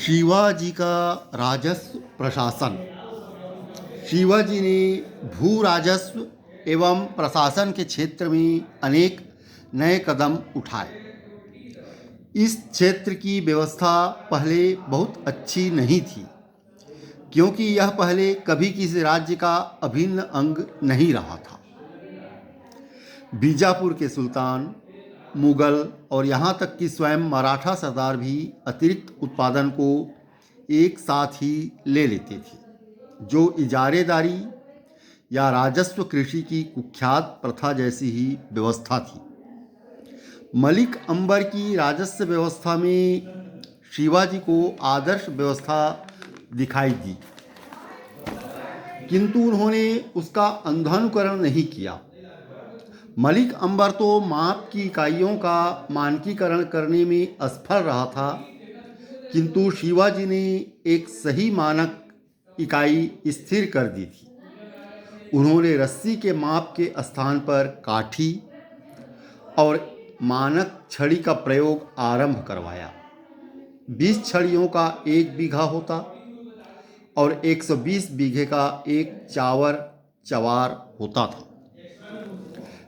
शिवाजी का राजस्व प्रशासन। शिवाजी ने भू राजस्व एवं प्रशासन के क्षेत्र में अनेक नए कदम उठाए। इस क्षेत्र की व्यवस्था पहले बहुत अच्छी नहीं थी, क्योंकि यह पहले कभी किसी राज्य का अभिन्न अंग नहीं रहा था। बीजापुर के सुल्तान, मुगल और यहाँ तक कि स्वयं मराठा सरदार भी अतिरिक्त उत्पादन को एक साथ ही ले लेते थे, जो इजारेदारी या राजस्व कृषि की कुख्यात प्रथा जैसी ही व्यवस्था थी। मलिक अंबर की राजस्व व्यवस्था में शिवाजी को आदर्श व्यवस्था दिखाई दी, किंतु उन्होंने उसका अंधानुकरण नहीं किया। मलिक अंबर तो माप की इकाइयों का मानकीकरण करने में असफल रहा था, किंतु शिवाजी ने एक सही मानक इकाई स्थिर कर दी थी। उन्होंने रस्सी के माप के स्थान पर काठी और मानक छड़ी का प्रयोग आरंभ करवाया। 20 छड़ियों का 1 बीघा होता और 120 बीघे का एक चवार होता था।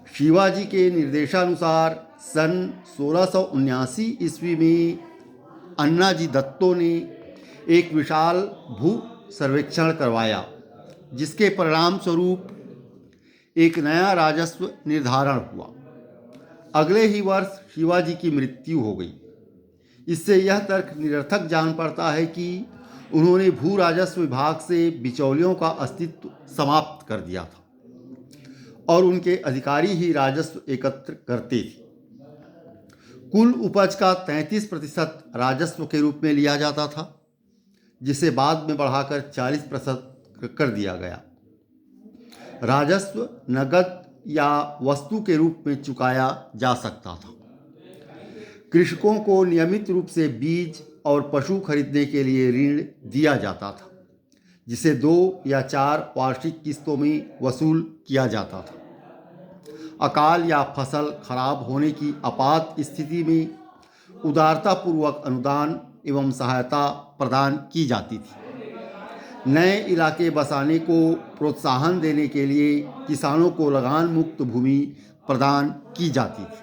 शिवाजी के निर्देशानुसार सन 1679 ईस्वी में अन्नाजी दत्तो ने एक विशाल भू सर्वेक्षण करवाया, जिसके परिणाम स्वरूप एक नया राजस्व निर्धारण हुआ। अगले ही वर्ष शिवाजी की मृत्यु हो गई। इससे यह तर्क निरर्थक जान पड़ता है कि उन्होंने भू राजस्व विभाग से बिचौलियों का अस्तित्व समाप्त कर दिया था और उनके अधिकारी ही राजस्व एकत्र करते थे। कुल उपज का 33% राजस्व के रूप में लिया जाता था, जिसे बाद में बढ़ाकर 40% कर दिया गया। राजस्व नगद या वस्तु के रूप में चुकाया जा सकता था। कृषकों को नियमित रूप से बीज और पशु खरीदने के लिए ऋण दिया जाता था, जिसे 2 या 4 वार्षिक किस्तों में वसूल किया जाता था। अकाल या फसल खराब होने की आपात स्थिति में उदारतापूर्वक अनुदान एवं सहायता प्रदान की जाती थी। नए इलाके बसाने को प्रोत्साहन देने के लिए किसानों को लगान मुक्त भूमि प्रदान की जाती थी।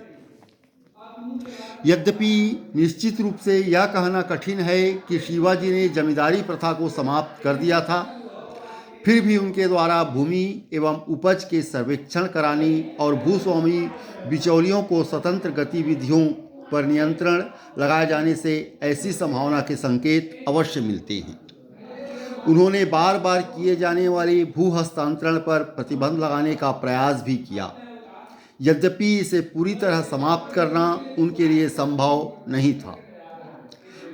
यद्यपि निश्चित रूप से यह कहना कठिन है कि शिवाजी ने जमींदारी प्रथा को समाप्त कर दिया था, फिर भी उनके द्वारा भूमि एवं उपज के सर्वेक्षण कराने और भूस्वामी बिचौलियों को स्वतंत्र गतिविधियों पर नियंत्रण लगाए जाने से ऐसी संभावना के संकेत अवश्य मिलते हैं। उन्होंने बार बार किए जाने वाले भू हस्तांतरण पर प्रतिबंध लगाने का प्रयास भी किया, यद्यपि इसे पूरी तरह समाप्त करना उनके लिए संभव नहीं था।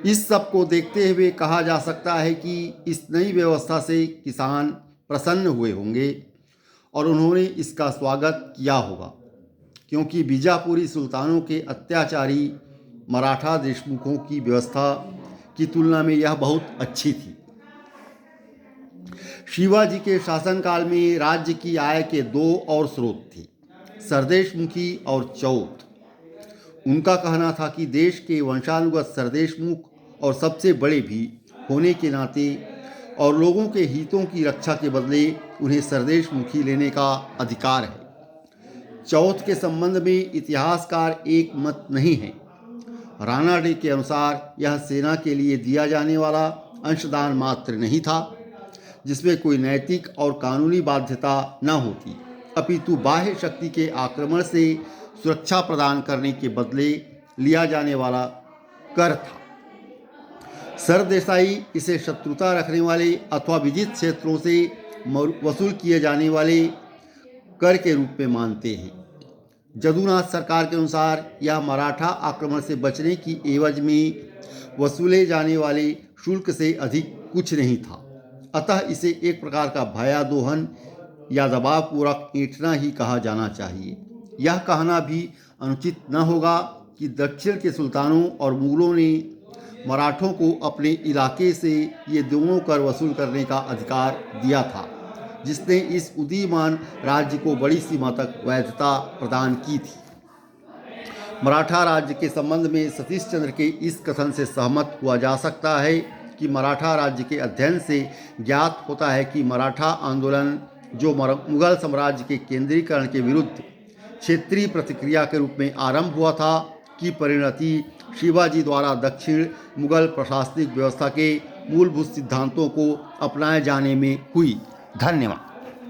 इस सब को देखते हुए कहा जा सकता है कि इस नई व्यवस्था से किसान प्रसन्न हुए होंगे और उन्होंने इसका स्वागत किया होगा, क्योंकि बीजापुरी सुल्तानों के अत्याचारी मराठा देशमुखों की व्यवस्था की तुलना में यह बहुत अच्छी थी। शिवाजी के शासनकाल में राज्य की आय के 2 और स्रोत थे, सरदेशमुखी और चौथ। उनका कहना था कि देश के वंशानुगत सरदेशमुख और सबसे बड़े भी होने के नाते और लोगों के हितों की रक्षा के बदले उन्हें सरदेशमुखी लेने का अधिकार है। चौथ के संबंध में इतिहासकार एक मत नहीं है। रानाडे के अनुसार यह सेना के लिए दिया जाने वाला अंशदान मात्र नहीं था, जिसमें कोई नैतिक और कानूनी बाध्यता न होती, अपितु बाह्य शक्ति के आक्रमण से सुरक्षा प्रदान करने के बदले लिया जाने वाला कर था। सरदेसाई इसे शत्रुता रखने वाले अथवा विजित क्षेत्रों से वसूल किए जाने वाले कर के रूप में मानते हैं। जदुनाथ सरकार के अनुसार यह मराठा आक्रमण से बचने की एवज में वसूले जाने वाले शुल्क से अधिक कुछ नहीं था, अतः इसे एक प्रकार का भयादोहन या दबावपूर्वक ऐंठना ही कहा जाना चाहिए। यह कहना भी अनुचित न होगा कि दक्षिण के सुल्तानों और मुगलों ने मराठों को अपने इलाके से ये दोनों कर वसूल करने का अधिकार दिया था, जिसने इस उदीयमान राज्य को बड़ी सीमा तक वैधता प्रदान की थी। मराठा राज्य के संबंध में सतीश चंद्र के इस कथन से सहमत हुआ जा सकता है कि मराठा राज्य के अध्ययन से ज्ञात होता है कि मराठा आंदोलन जो मुगल साम्राज्य के केंद्रीकरण के विरुद्ध क्षेत्रीय प्रतिक्रिया के रूप में आरंभ हुआ था, की परिणति शिवाजी द्वारा दक्षिण मुगल प्रशासनिक व्यवस्था के मूलभूत सिद्धांतों को अपनाए जाने में हुई। धन्यवाद।